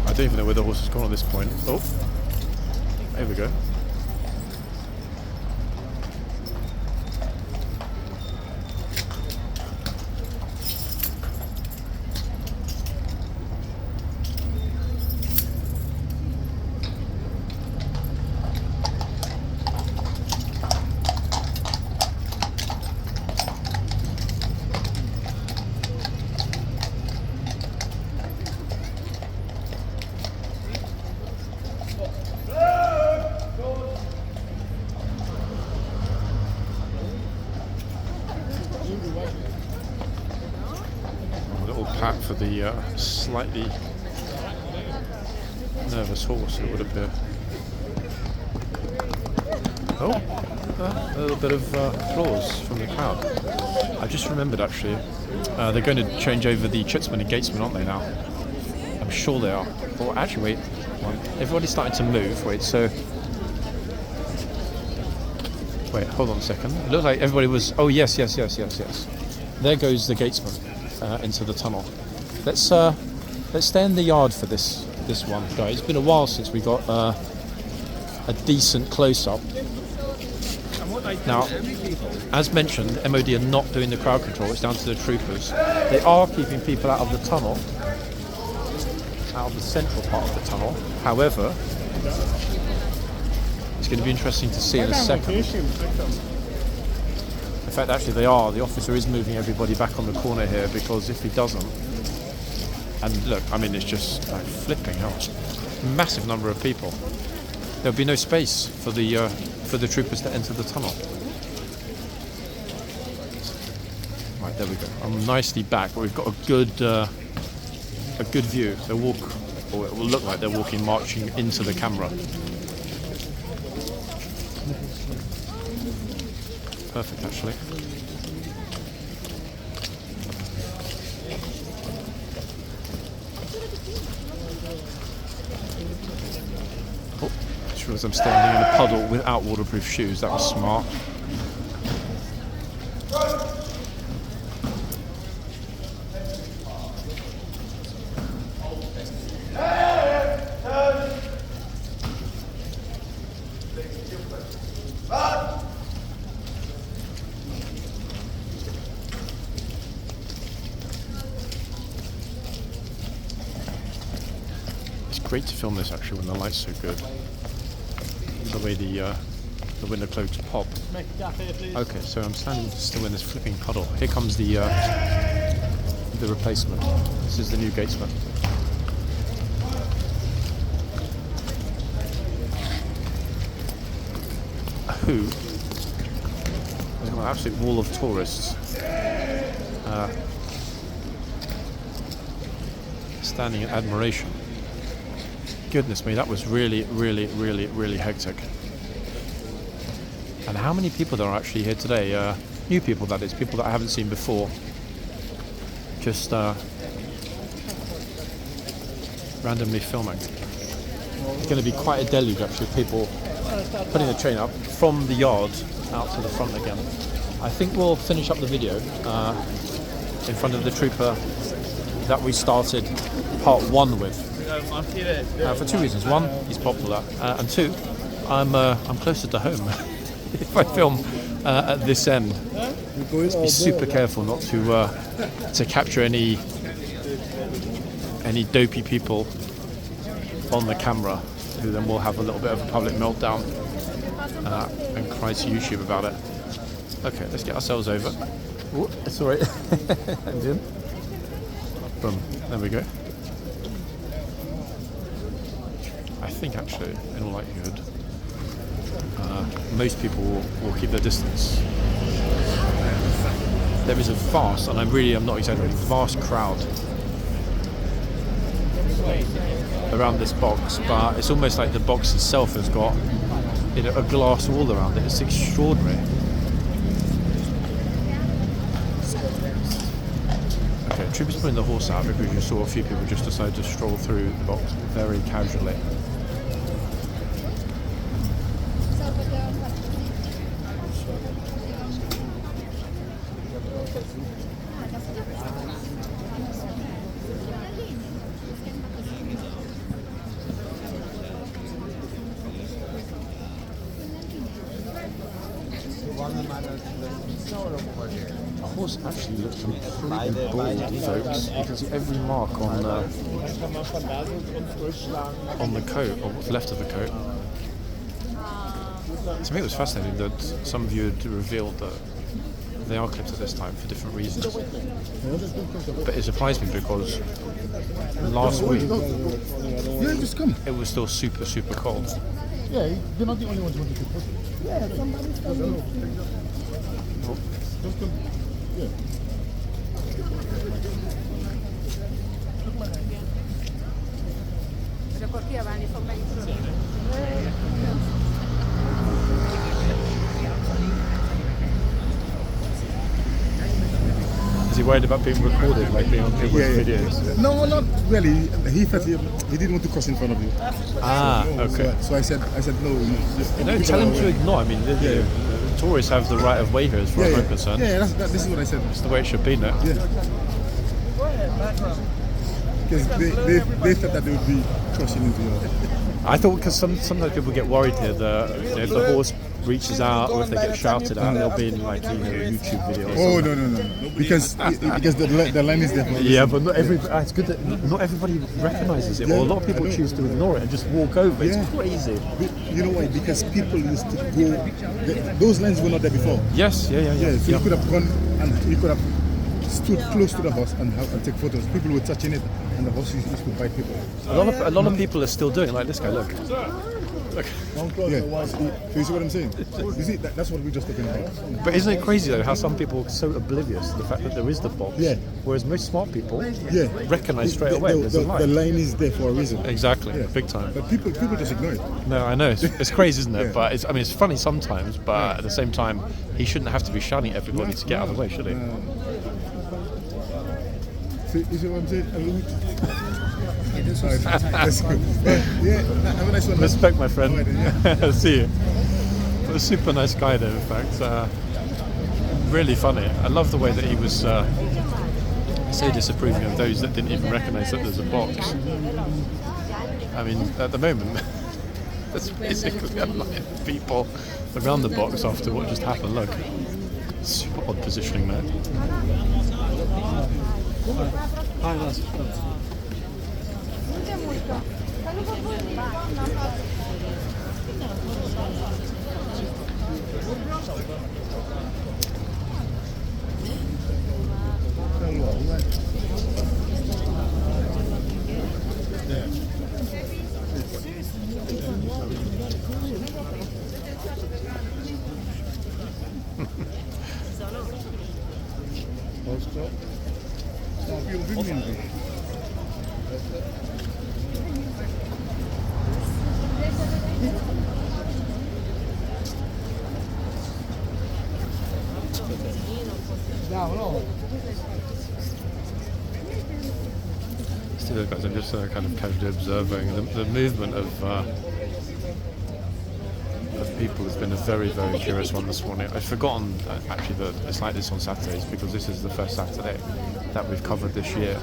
I don't even know where the horse has gone at this point. Oh, there we go. A little pat for the slightly nervous horse, it would appear. Oh, a little bit of applause from the crowd. I just remembered actually, they're going to change over the chitsmen and gatesmen, aren't they now? I'm sure they are. Oh, actually, wait. Everybody's starting to move. Wait, so... Wait, hold on a second. It looked like everybody was... Oh, yes. There goes the gatesman into the tunnel. Let's stay in the yard for this one, guys. It's been a while since we got a decent close-up. Now, as mentioned, MOD are not doing the crowd control. It's down to the troopers. They are keeping people out of the tunnel, out of the central part of the tunnel. However, it's going to be interesting to see in a second. In fact, actually they are. The officer is moving everybody back on the corner here, because if he doesn't, and look, I mean, it's just like flipping hell. Massive number of people. There'll be no space for the troopers to enter the tunnel. Right, there we go. I'm nicely back, but we've got a good view. They walk, or it will look like they're walking, marching into the camera. Perfect, actually. Oh, just realised I'm standing in a puddle without waterproof shoes. That was smart. Great to film this actually when the light's so good. The way the window cloaks pop. Okay, so I'm standing still in this flipping puddle. Here comes the replacement. This is the new gatesman. Who has got an absolute wall of tourists standing in admiration. Goodness me, that was really hectic. And how many people there are actually here today? New people, that is, people that I haven't seen before. Just randomly filming. It's going to be quite a deluge actually of people putting the train up from the yard out to the front again. I think we'll finish up the video in front of the trooper that we started part 1 with. For 2 reasons. 1, he's popular, and 2, I'm closer to home. If I film at this end, be super careful not to capture any dopey people on the camera, who then will have a little bit of a public meltdown and cry to YouTube about it. Okay, let's get ourselves over. Oh, it's alright. And in. Boom. There we go. I think actually, in all likelihood, most people will keep their distance. There is a vast, and I'm not exaggerating, vast crowd around this box, but it's almost like the box itself has got a glass wall around it. It's extraordinary. Okay, troopers putting the horse out because you saw a few people just decide to stroll through the box very casually. The horse actually looks completely bald, folks. You can see every mark on the coat, or what's left of the coat. To me it was fascinating that some of you had revealed that they are clipped at this time for different reasons. But it surprised me because last week it was still super, super cold. Yeah, they're not the only ones who want to put it. Yeah, somebody's coming. Just come. Yeah. Is he worried about being recorded, like being on people's videos? No, not really. He thought he didn't want to cuss in front of you. Ah, okay. So I said no. No, tell him to ignore. I mean, the tourists have the right of way here, as far as I'm concerned. Yeah, this is what I said. It's the way it should be now. Yeah. Because they thought that they would be crushing into you. I thought because sometimes people get worried here that if the horse reaches out or if they get shouted at, they'll be in like YouTube videos. Oh no! Because the line is there. Yeah, but not it's good that not everybody recognises it. Or a lot of people choose to ignore it and just walk over. It's crazy. You know why? Because people used to go. Those lines were not there before. Yes, yeah. So you could have gone and you could have stood close to the horse and take photos. People were touching it, and the horse used to bite people. A lot of people are still doing it. Like this guy, look. Yeah. So you see what I'm saying? You see, that's what we're just talking about. But isn't it crazy though how some people are so oblivious to the fact that there is the box? Yeah. Whereas most smart people recognise straight away there's a line. The line is there for a reason. Exactly, big time. But people just ignore it. No, I know it's crazy, isn't it? But it's funny sometimes. But at the same time, he shouldn't have to be shouting at everybody to get out of the way, should he? See, you see what I'm saying? That's good. Have a nice one. Respect, my friend. See you. But a super nice guy there, in fact. Really funny. I love the way that he was so disapproving of those that didn't even recognise that there's a box. I mean, at the moment, there's basically a line of people around the box after what just happened. Look, super odd positioning there. Hi, guys. Still, guys, I'm just kind of casually observing the movement of people. Has been a very, very curious one this morning. I've forgotten actually that it's like this on Saturdays because this is the first Saturday that we've covered this year.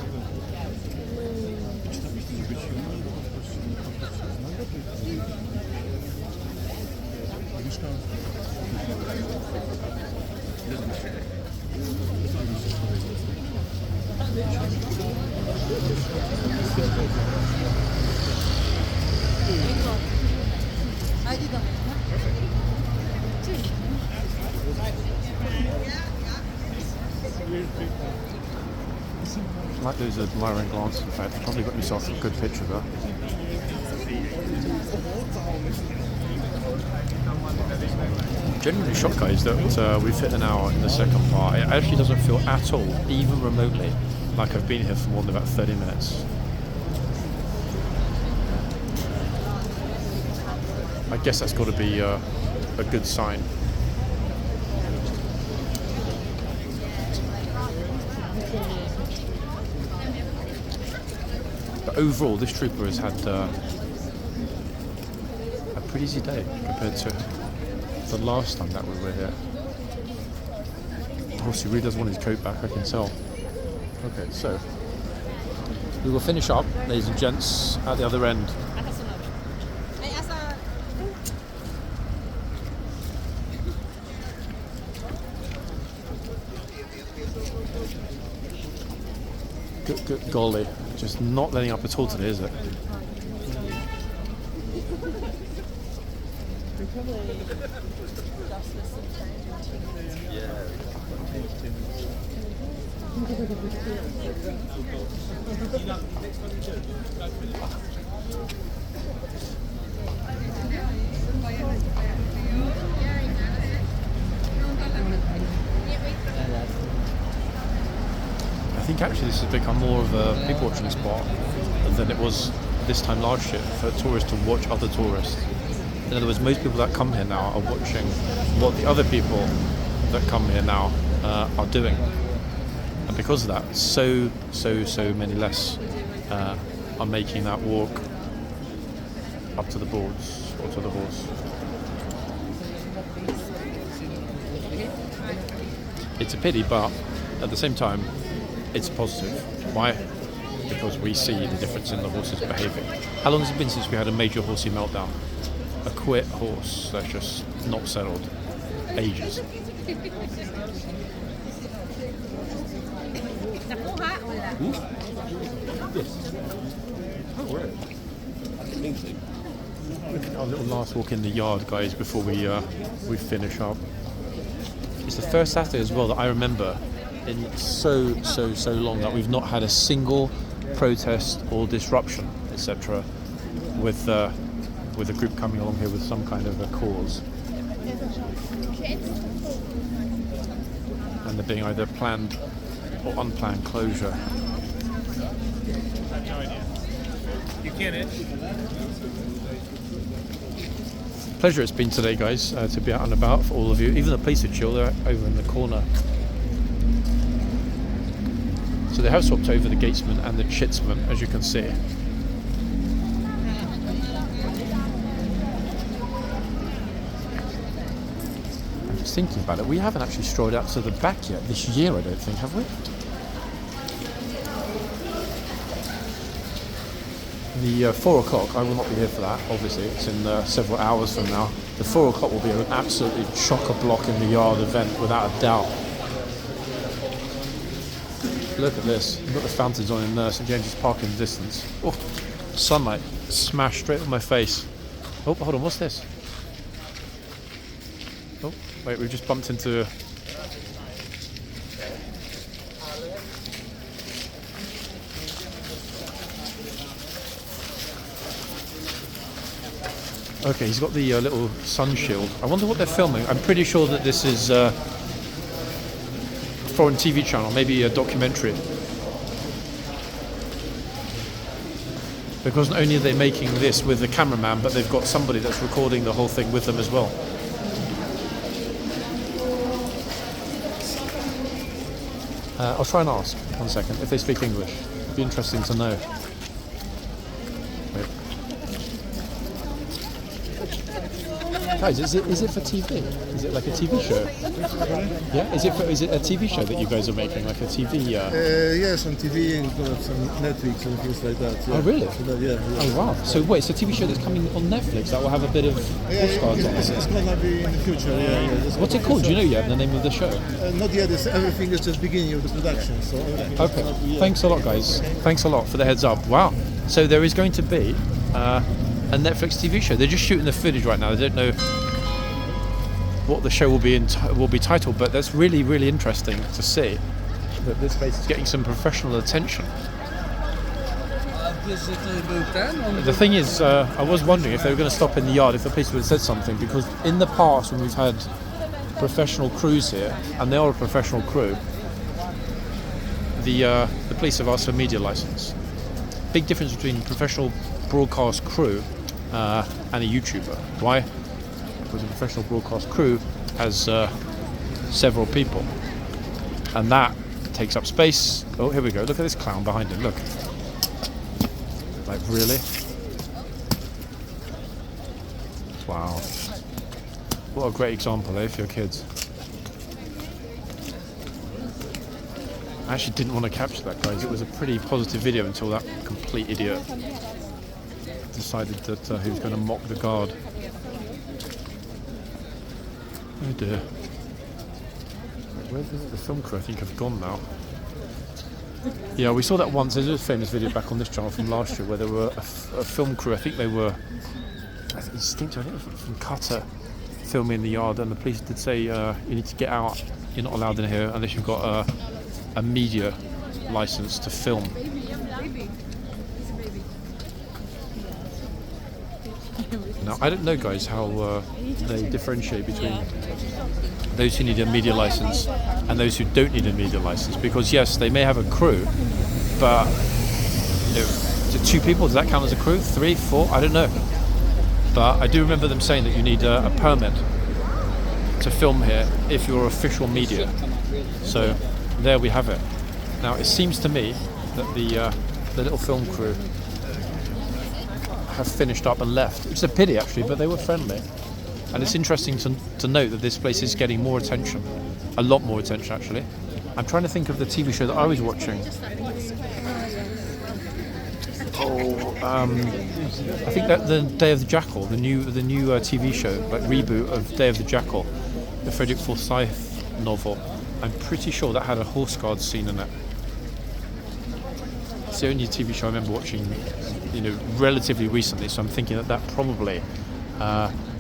like those admiring glances. In fact, I probably got myself a good picture there. Genuinely shocked, guys, that we've hit an hour in the second part. It actually doesn't feel at all, even remotely, like I've been here for more than about 30 minutes. I guess that's got to be a good sign. But overall, this trooper has had a pretty easy day compared to the last time that we were here. Of course, he really does want his coat back, I can tell. Okay, so we will finish up, ladies and gents, at the other end. Good golly, just not letting up at all today, is it? I think actually this has become more of a people watching spot than it was this time last year for tourists to watch other tourists. In other words, most people that come here now are watching what the other people that come here now are doing. And because of that, so many less are making that walk up to the boards or to the horse. It's a pity, but at the same time, it's positive. Why? Because we see the difference in the horses behaving. How long has it been since we had a major horsey meltdown? A quit horse that's just not settled. Ages. Our little last walk in the yard, guys, before we finish up. It's the first Saturday as well that I remember in so long that we've not had a single protest or disruption, etc. with a group coming along here with some kind of a cause. And there being either planned or unplanned closure. You can't. Pleasure it's been today, guys, to be out and about for all of you. Even the police are chill, they're over in the corner. So they have swapped over the gatesman and the chitsman, as you can see. I'm just thinking about it, we haven't actually strolled out to the back yet this year, I don't think, have we? The 4 o'clock, I will not be here for that, obviously, it's in several hours from now. The 4 o'clock will be an absolutely chock-a-block in the yard event, without a doubt. Look at this, we've got the fountains on in there, St James's Park in the distance. Oh, sunlight smashed straight on my face. Oh, hold on, what's this? Oh, wait, we've just bumped into... Okay, he's got the little sun shield. I wonder what they're filming. I'm pretty sure that this is a foreign TV channel, maybe a documentary. Because not only are they making this with the cameraman, but they've got somebody that's recording the whole thing with them as well. I'll try and ask, 1 second, if they speak English. It'd be interesting to know. Wait. Guys, is it for TV? Is it like a TV show? Yeah, is it a TV show that you guys are making, like a TV? Yes, on TV and some Netflix and things like that. Yeah. Oh really? Yeah. Oh wow! So wait, it's a TV show that's coming on Netflix that will have a bit of horseguards on it. It's gonna be in the future. Yeah. What's it called? Do you know yet? The name of the show? Not yet. Everything is just beginning of the production. So okay. Thanks a lot, guys. Thanks a lot for the heads up. Wow. So there is going to be a Netflix TV show. They're just shooting the footage right now. They don't know what the show will be titled, but that's really interesting to see. that this place is getting some professional attention. The thing is, I was wondering if they were going to stop in the yard, if the police would have said something, because in the past when we've had professional crews here, and they are a professional crew, the police have asked for media license. Big difference between professional broadcast crew and a YouTuber. Why? Because a professional broadcast crew has several people, and that takes up space. Oh, here we go. Look at this clown behind him. Look. Like, really? Wow. What a great example, eh, for your kids. I actually didn't want to capture that, guys. It was a pretty positive video until that complete idiot decided that he was going to mock the guard. Oh dear. Where's the film crew? I think have gone now. Yeah, we saw that once. There's a famous video back on this channel from last year where there were a film crew. I think they were, I think from Qatar, filming in the yard, and the police did say you need to get out. You're not allowed in here unless you've got a media license to film. Now, I don't know, guys, how they differentiate between those who need a media license and those who don't need a media license, because yes, they may have a crew, but is it 2 people? Does that count as a crew? 3, 4? I don't know. But I do remember them saying that you need a permit to film here if you're official media. So there we have it. Now it seems to me that the little film crew have finished up and left. It's a pity actually, but they were friendly. And it's interesting to note that this place is getting more attention, a lot more attention actually. I'm trying to think of the TV show that I was watching. I think that the Day of the Jackal, the new TV show, like reboot of Day of the Jackal, the Frederick Forsyth novel. I'm pretty sure that had a horseguards scene in it. It's the only TV show I remember watching, relatively recently. So I'm thinking that probably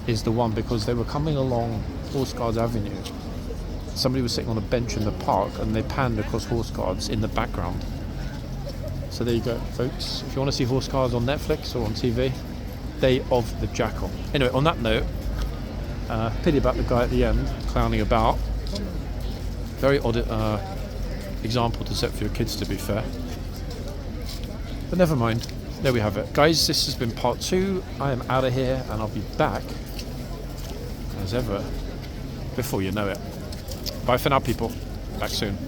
is the one, because they were coming along Horseguards Avenue. Somebody was sitting on a bench in the park, and they panned across Horseguards in the background. So there you go, folks. If you want to see Horseguards on Netflix or on TV, Day of the Jackal. Anyway, on that note, pity about the guy at the end clowning about. Very odd example to set for your kids, to be fair. But never mind. There we have it. Guys, this has been part 2. I am out of here, and I'll be back as ever before you know it. Bye for now, people. Back soon.